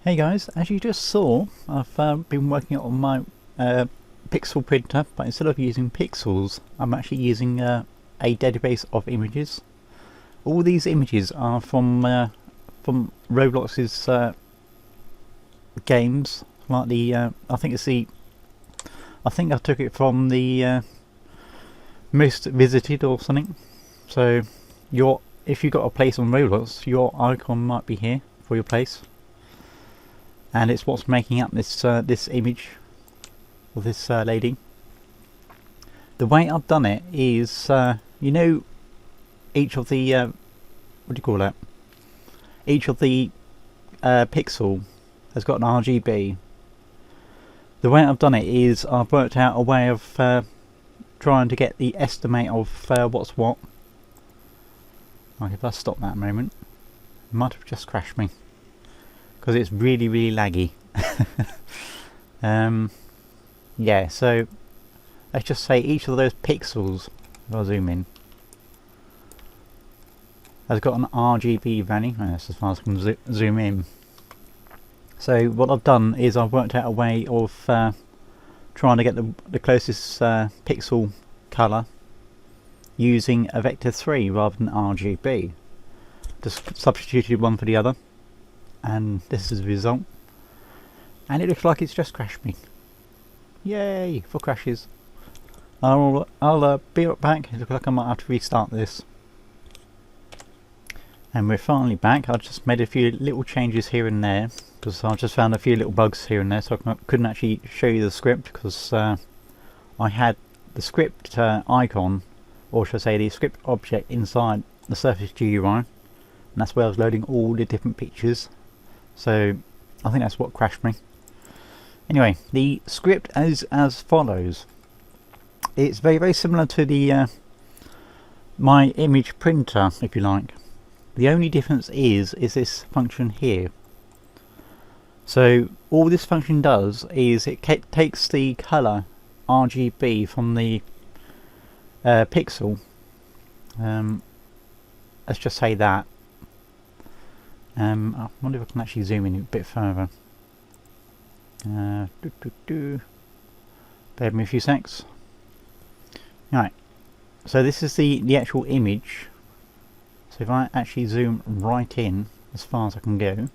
Hey guys, as you just saw, I've been working on my pixel printer, but instead of using pixels, I'm actually using a database of images. All these images are from Roblox's games, like the I think I took it from the most visited or something. So if you got a place on Roblox, your icon might be here for your place. And it's what's making up this this image of this lady. The way I've done it is, you know, each of the what do you call that? Each of the pixel has got an RGB. The way I've done it is I've worked out a way of trying to get the estimate of what's what. Right, if I stop that a moment, it might have just crashed me, because it's really laggy. Yeah, so let's just say each of those pixels, if I zoom in, has got an RGB value. Oh, that's as far as I can zoom in. So what I've done is I've worked out a way of trying to get the closest pixel colour using a vector 3 rather than RGB. Just substituted one for the other, and this is the result, and it looks like it's just crashed me. Yay for crashes. I'll be right back. It looks like I might have to restart this. And we're finally back. I just made a few little changes here and there because I just found a few little bugs here and there, so I couldn't actually show you the script because I had the script icon, or should I say the script object, inside the Surface GUI, and that's where I was loading all the different pictures. So I think that's what crashed me. Anyway, the script is as follows. It's very similar to the my image printer, if you like. The only difference is this function here. So all this function does is it takes the color RGB from the pixel. Let's just say that. I wonder if I can actually zoom in a bit further. Bear with me a few secs. Right, so this is the actual image. So if I actually zoom right in as far as I can go,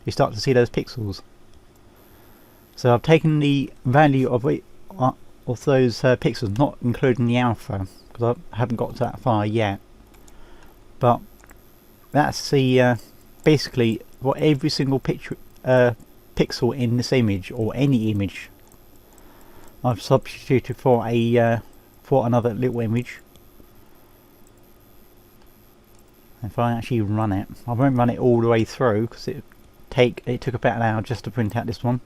you start to see those pixels. So I've taken the value of those pixels, not including the alpha, because I haven't got to that far yet. But that's the basically what every single picture pixel in this image, or any image, I've substituted for a for another little image. If I actually run it, I won't run it all the way through because it took about an hour just to print out this one.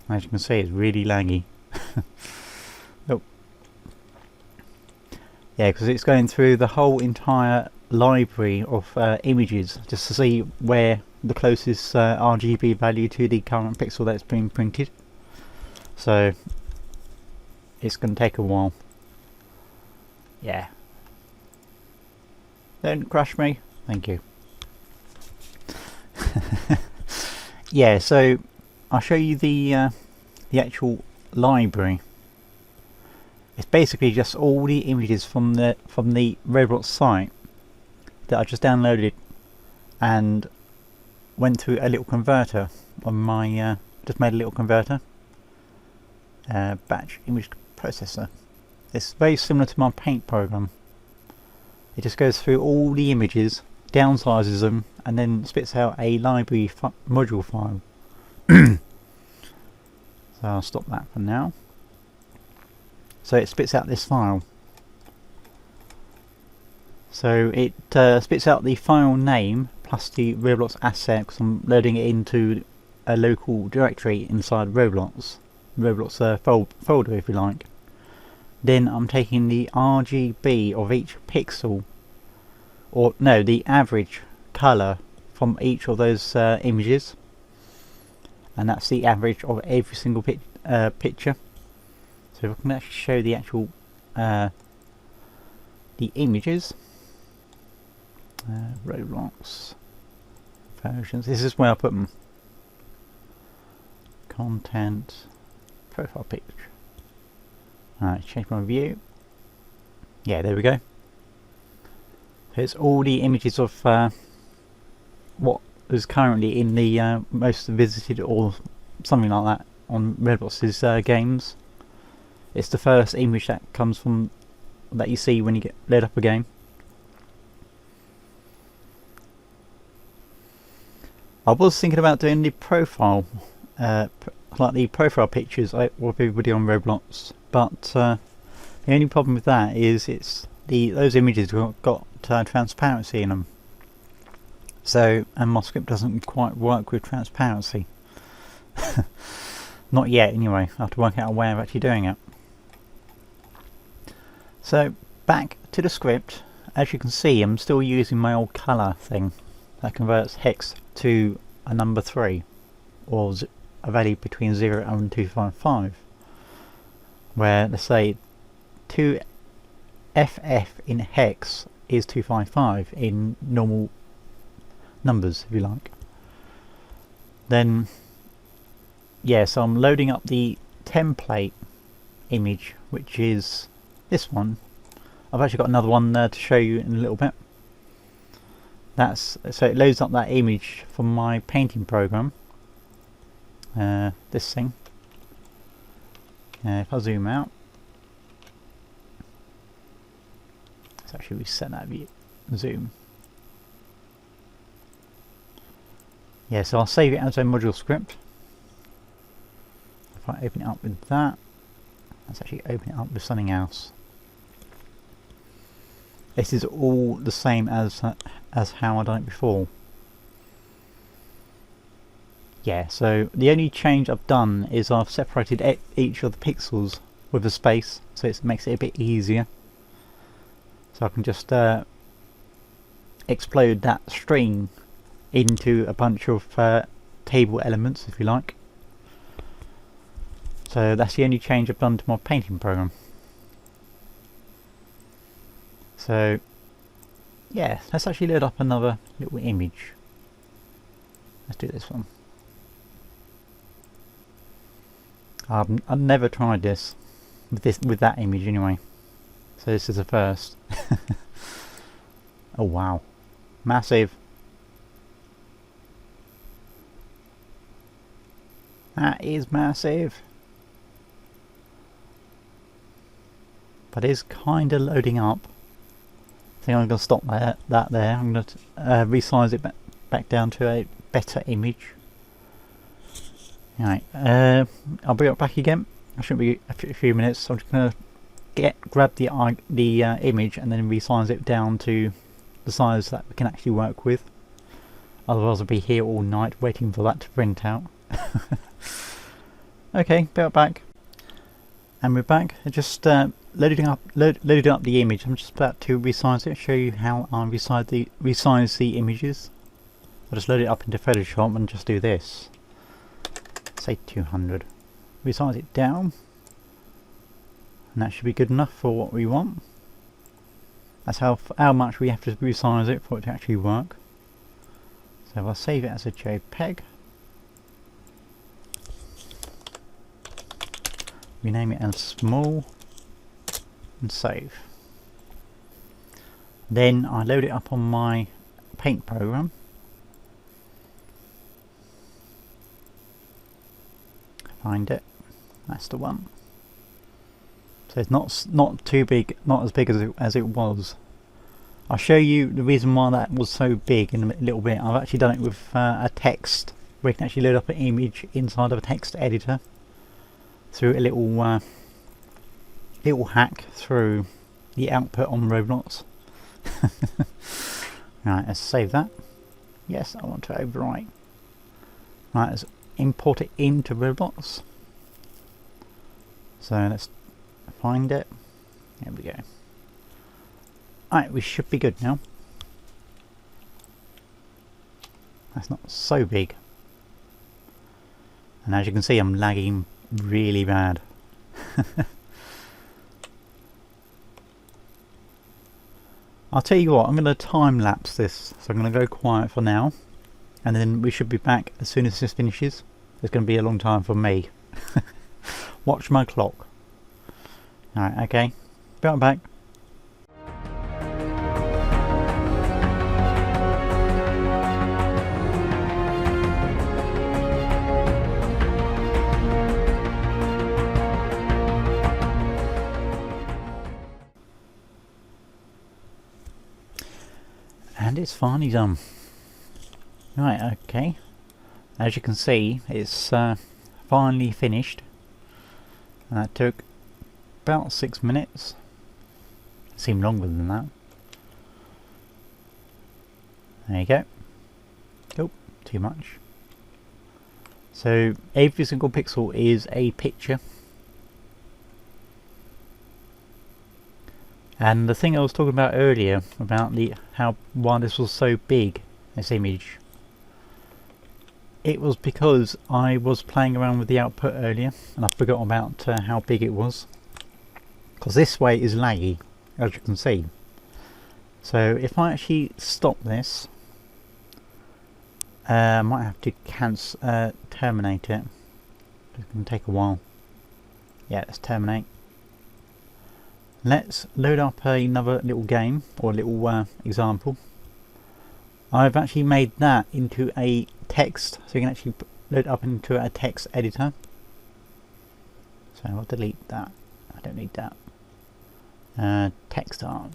As you can see, it's really laggy. Oh. Yeah, because it's going through the whole entire library of images just to see where the closest RGB value to the current pixel that's been printed. So it's going to take a while. Yeah. Don't crash me. Thank you. Yeah, so I'll show you the actual library. It's basically just all the images from the Roblox site that I just downloaded and went through a little converter on my just made a little converter batch image processor. It's very similar to my paint program. It just goes through all the images, downsizes them, and then spits out a library module file. So I'll stop that for now. So it spits out this file. So it spits out the file name plus the Roblox asset, because I'm loading it into a local directory inside Roblox folder, if you like. Then I'm taking the RGB of each pixel, or no, the average colour from each of those images, and that's the average of every single picture. So if I can actually show the actual the images, Roblox versions. This is where I put them. Content, profile picture. Alright, change my view. Yeah, there we go. So it's all the images of what is currently in the most visited or something like that on Roblox's games. It's the first image that comes from that you see when you get load up a game. I was thinking about doing the profile, like the profile pictures of everybody on Roblox, but the only problem with that is those images have got transparency in them. So, and my script doesn't quite work with transparency. Not yet, anyway. I have to work out a way of actually doing it. So, back to the script. As you can see, I'm still using my old colour thing that converts hex to a number 3, or a value between 0 and 255. Where, let's say, 2FF in hex is 255 in normal numbers, if you like. Then, yeah, so I'm loading up the template image, which is this one. I've actually got another one to show you in a little bit. So it loads up that image from my painting program. This thing. If I zoom out, let's actually reset that view. Zoom. Yeah, so I'll save it as a module script. If I open it up with that, let's actually open it up with something else. This is all the same as how I done it before. Yeah, so the only change I've done is I've separated each of the pixels with a space, so it makes it a bit easier. So I can just explode that string into a bunch of table elements, if you like. So that's the only change I've done to my painting program. So yeah, let's actually load up another little image. Let's do this one. I've never tried this with that image anyway, so this is a first. Oh wow, massive. That is massive. But it's kind of loading up. I think I'm going to stop that there. I'm going to resize it back down to a better image. Right, I'll be right back again. I shouldn't be a few minutes. So I'm just going to grab the image and then resize it down to the size that we can actually work with. Otherwise I'll be here all night waiting for that to print out. Okay, be right back. And we're back. I just loading up the image. I'm just about to resize it, show you how I resize the images. I'll just load it up into Photoshop and just do this. Say 200. Resize it down. And that should be good enough for what we want. That's how much we have to resize it for it to actually work. So if I save it as a JPEG, rename it as small, and save. Then I load it up on my paint program. Find it. That's the one. So it's not too big, not as big as it was. I'll show you the reason why that was so big in a little bit. I've actually done it with a text, where you can actually load up an image inside of a text editor through a little hack through the output on Roblox. Right, let's save that. Yes, I want to overwrite. Right, let's import it into Roblox. So let's find it. There we go. Alright, we should be good now. That's not so big. And as you can see, I'm lagging really bad. I'll tell you what, I'm going to time lapse this, so I'm going to go quiet for now, and then we should be back as soon as this finishes. It's going to be a long time for me. Watch my clock. Alright, okay. Be right back. And it's finally done. Right, okay. As you can see, it's finally finished. And that took about 6 minutes. It seemed longer than that. There you go. Oh, too much. So every single pixel is a picture. And the thing I was talking about earlier about why this was so big, this image, it was because I was playing around with the output earlier and I forgot about how big it was, because this way is laggy, as you can see. So if I actually stop this, I might have to terminate it. It's going to take a while. Yeah, let's terminate. Let's load up another little game, or a little example. I've actually made that into a text, so you can actually load it up into a text editor. So I'll delete that. I don't need that. Text art.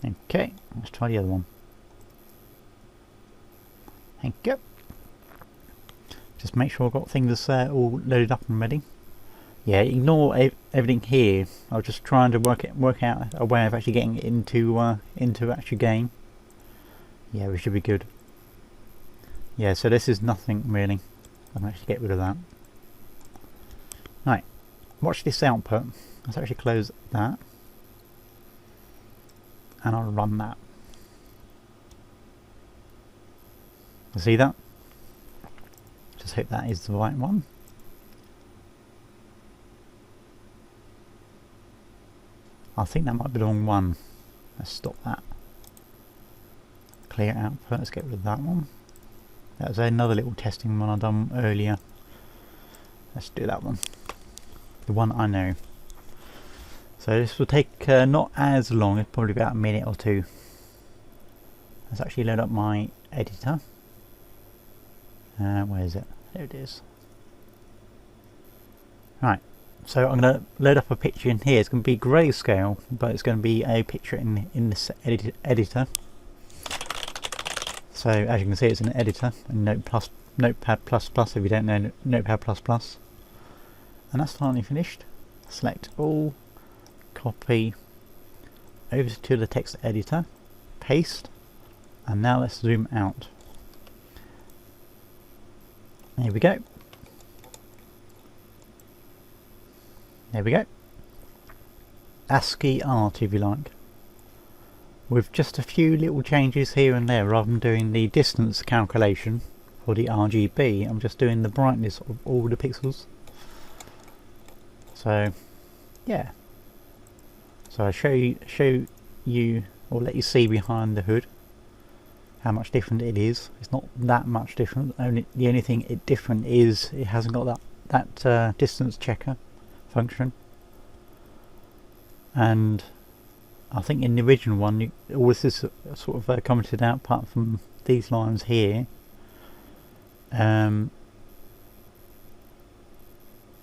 Okay, let's try the other one. Thank you. Just make sure I've got things all loaded up and ready. Yeah, ignore everything here. I was just trying to work out a way of actually getting it into actual game. Yeah, we should be good. Yeah, so this is nothing really. I'll actually get rid of that. Right, watch this output. Let's actually close that, and I'll run that. See that? Just hope that is the right one. I think that might be the wrong one. Let's stop that. Clear output. Let's get rid of that one. That was another little testing one I done earlier. Let's do that one. The one I know. So this will take not as long. It's probably about a minute or two. Let's actually load up my editor. Where is it? There it is. Right. So I'm going to load up a picture in here. It's going to be grayscale, but it's going to be a picture in this editor. So as you can see, it's an editor, in Notepad++, if you don't know Notepad++. And that's finally finished. Select all, copy over to the text editor, paste, and now let's zoom out. There we go. There we go. Ascii art, if you like. With just a few little changes here and there. Rather than doing the distance calculation for the RGB, I'm just doing the brightness of all the pixels. So, yeah. So I show you, or let you see behind the hood how much different it is. It's not that much different. The only thing different is it hasn't got that distance checker function, and I think in the original one all this is sort of commented out apart from these lines here.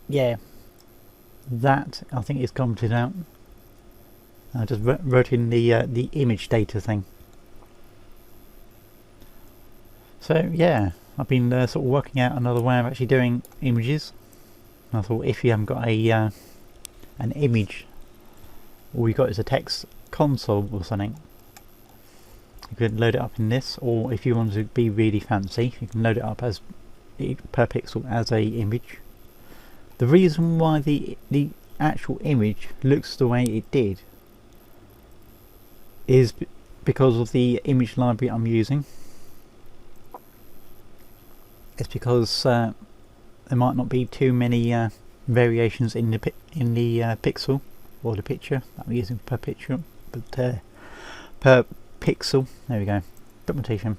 Yeah, that I think is commented out. I just wrote in the image data thing. So yeah, I've been sort of working out another way of actually doing images. I thought if you haven't got an image, all you've got is a text console or something, you could load it up in this, or if you want to be really fancy, you can load it up as per pixel as a image. The reason why the actual image looks the way it did is because of the image library I'm using. It's because there might not be too many variations in the pixel or the picture that I'm using per picture, but per pixel. There we go. Documentation.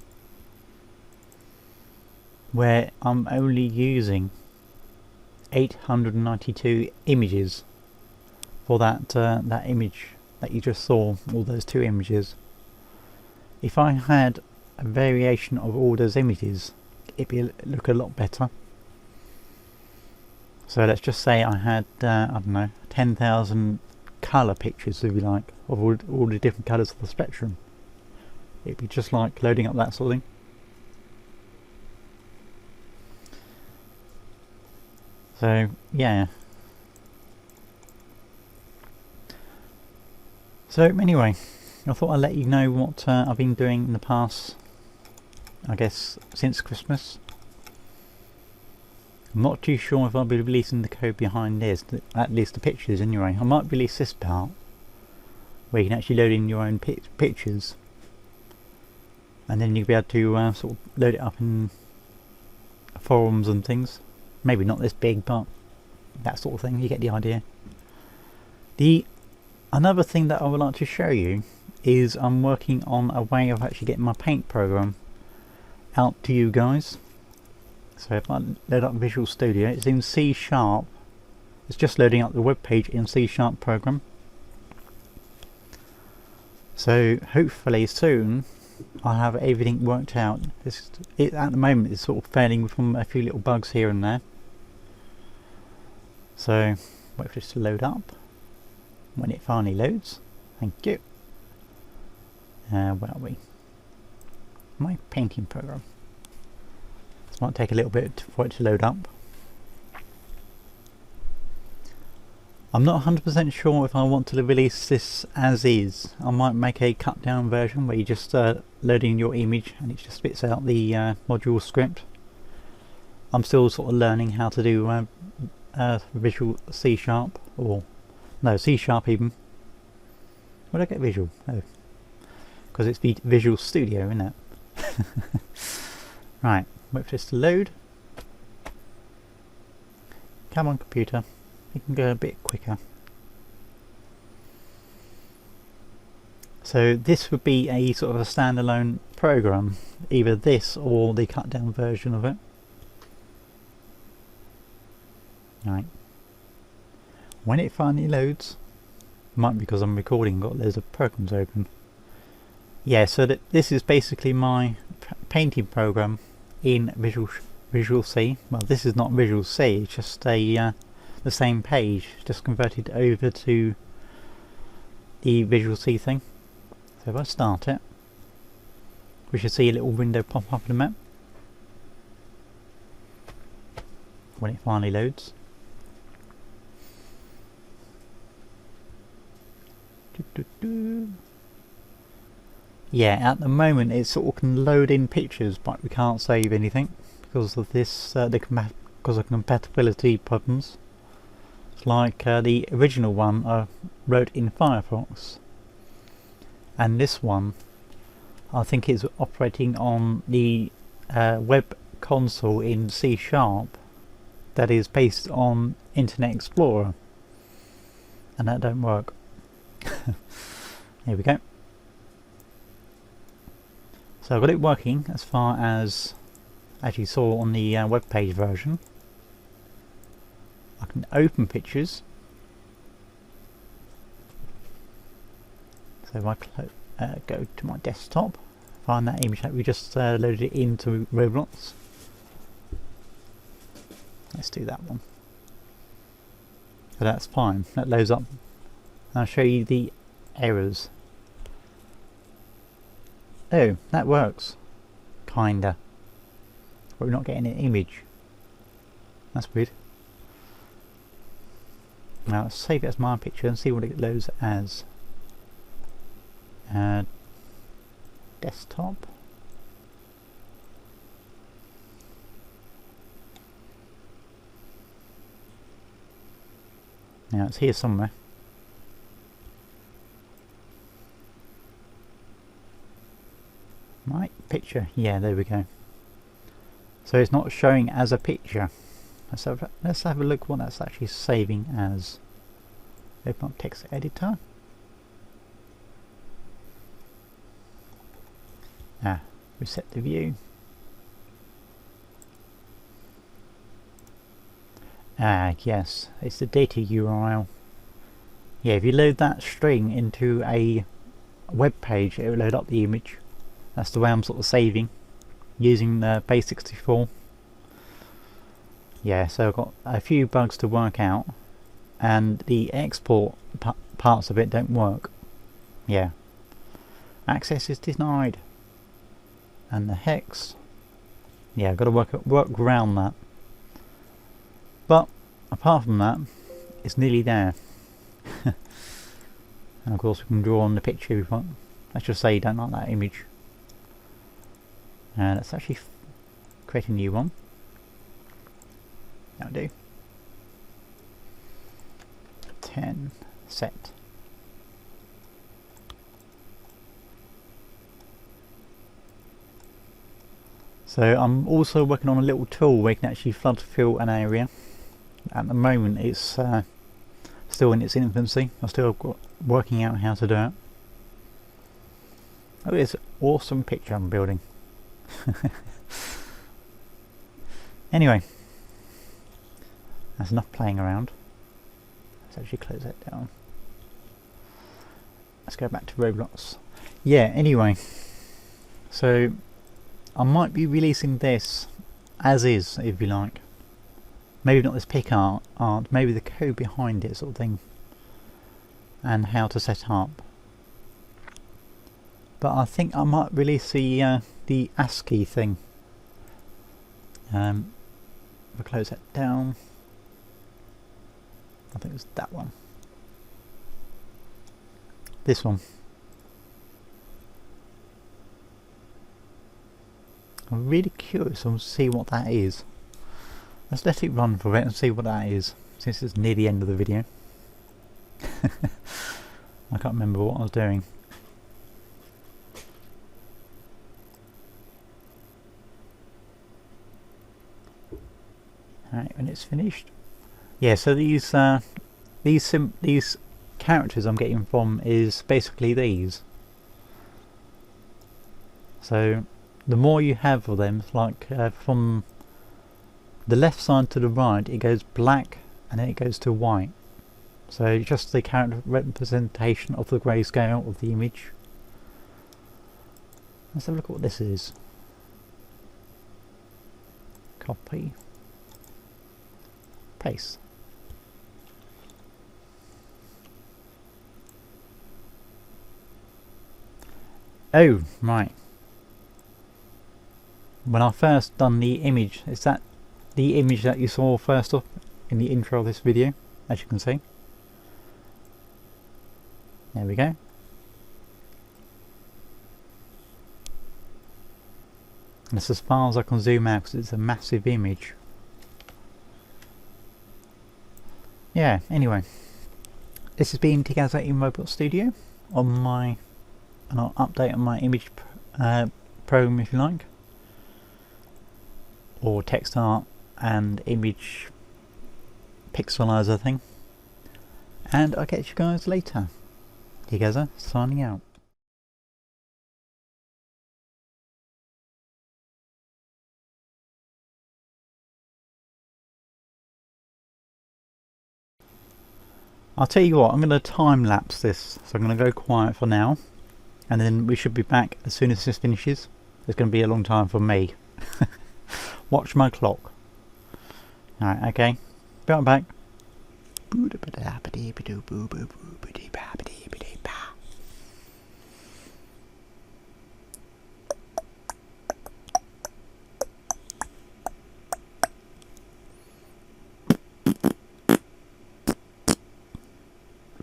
where I'm only using 892 images for that image that you just saw, all those 2 images. If I had a variation of all those images, it'd look a lot better. So let's just say I had I don't know, 10,000 colour pictures, if you like, of all the different colours of the spectrum. It'd be just like loading up that sort of thing. So yeah. So anyway, I thought I'd let you know what I've been doing in the past, I guess, since Christmas. I'm not too sure if I'll be releasing the code behind this, at least the pictures anyway. I might release this part, where you can actually load in your own pictures. And then you'll be able to sort of load it up in forums and things. Maybe not this big, but that sort of thing, you get the idea. Another thing that I would like to show you is I'm working on a way of actually getting my paint program out to you guys. So if I load up Visual Studio, it's in C#. It's just loading up the web page in C# program. So hopefully soon I'll have everything worked out. At the moment it's sort of failing from a few little bugs here and there. So wait for this to load up. When it finally loads, thank you. Where are we? My painting program. This might take a little bit for it to load up. I'm not 100% sure if I want to release this as is. I might make a cut down version where you just load in your image and it just spits out the module script. I'm still sort of learning how to do Visual C#, or no, C# even. Where did I get Visual? Oh, because it's Visual Studio, isn't it? Right, wait for this to load. Come on, computer. You can go a bit quicker. So this would be a sort of a standalone program, either this or the cut down version of it. Right. When it finally loads, might be because I'm recording, got loads of programs open. Yeah, so this is basically my painting program in Visual C. Well, this is not Visual C, it's just the same page, just converted over to the Visual C thing. So if I start it, we should see a little window pop up in a map when it finally loads. Yeah, at the moment it sort of can load in pictures, but we can't save anything because of this, because of compatibility problems. It's like the original one I wrote in Firefox, and this one I think is operating on the web console in C# that is based on Internet Explorer, and that don't work. Here we go. So I've got it working as far as you saw on the web page version. I can open pictures. So if I go to my desktop, find that image that we just loaded it into Roblox. Let's do that one. So that's fine, that loads up. I'll show you the errors. Oh, that works. Kinda. But we're not getting an image. That's weird. Now let's save it as my picture and see what it loads as. Desktop. Now it's here somewhere. Right, picture. Yeah, there we go. So it's not showing as a picture. Let's have a look what that's actually saving as. Open up text editor. Reset the view. Ah, yes, it's the data URL. Yeah, if you load that string into a web page, it will load up the image. That's the way I'm sort of saving, using base64. Yeah, so I've got a few bugs to work out, and the export parts of it don't work. Yeah, access is denied, and the hex. Yeah, I've got to work around that. But apart from that, it's nearly there. And of course we can draw on the picture if we want. Let's just say you don't like that image. And let's actually create a new one. That'll do. 10 set. So I'm also working on a little tool where you can actually flood fill an area. At the moment it's still in its infancy. I'm still working out how to do it. Oh, it's an awesome picture I'm building. Anyway, that's enough playing around. Let's actually close that down. Let's go back to Roblox. Yeah, anyway, so I might be releasing this as is, if you like. Maybe not this pic art, maybe the code behind it sort of thing, and how to set up. But I think I might release the Ascii thing. We'll close that down. I think it's that one. This one. I'm really curious to see what that is. Let's let it run for a bit and see what that is, since it's near the end of the video. I can't remember what I was doing. Alright, when it's finished. Yeah, so these characters I'm getting from is basically these. So the more you have of them, like from the left side to the right, it goes black and then it goes to white. So just the character representation of the grayscale of the image. Let's have a look at what this is. Copy. Paste. Oh, right. When I first done the image, is that the image that you saw first up in the intro of this video, as you can see. There we go. And it's as far as I can zoom out because it's a massive image. Yeah, anyway. This has been TGStudios in Roblox Studio on my an update on my image program, if you like, or text art and image pixelizer thing. And I'll catch you guys later. TGStudios signing out. I'll tell you what, I'm going to time lapse this, so I'm going to go quiet for now, and then we should be back as soon as this finishes. It's going to be a long time for me. Watch my clock. Alright, okay. Be right back.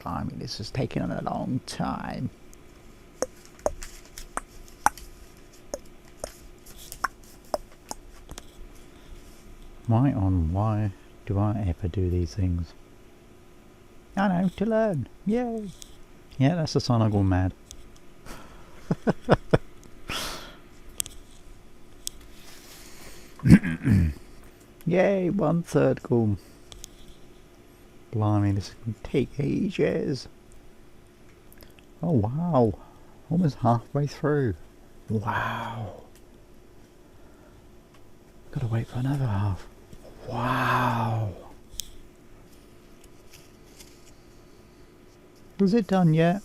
Blimey, this is taking a long time. Why do I ever do these things? I know, to learn. Yay! Yeah, that's the sign I go mad. Yay, 1/3 gone. Blimey, this can take ages. Oh wow, almost halfway through. Wow. Gotta wait for another half. Wow. Was it done yet?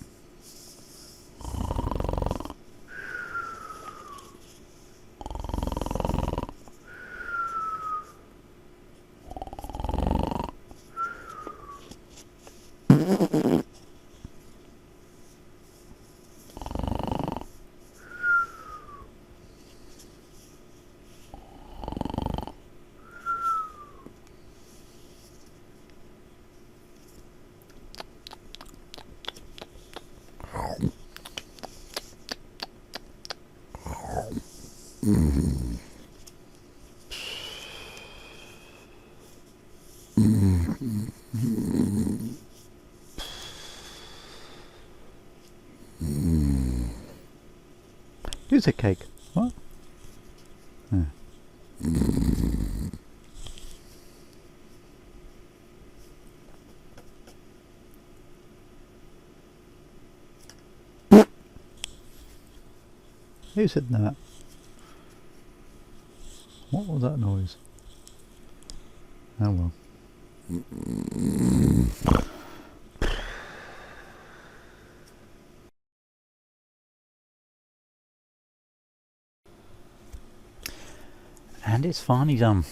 Here's a cake. What? Yeah. Who said that? What was that noise? Oh well. And it's finally done.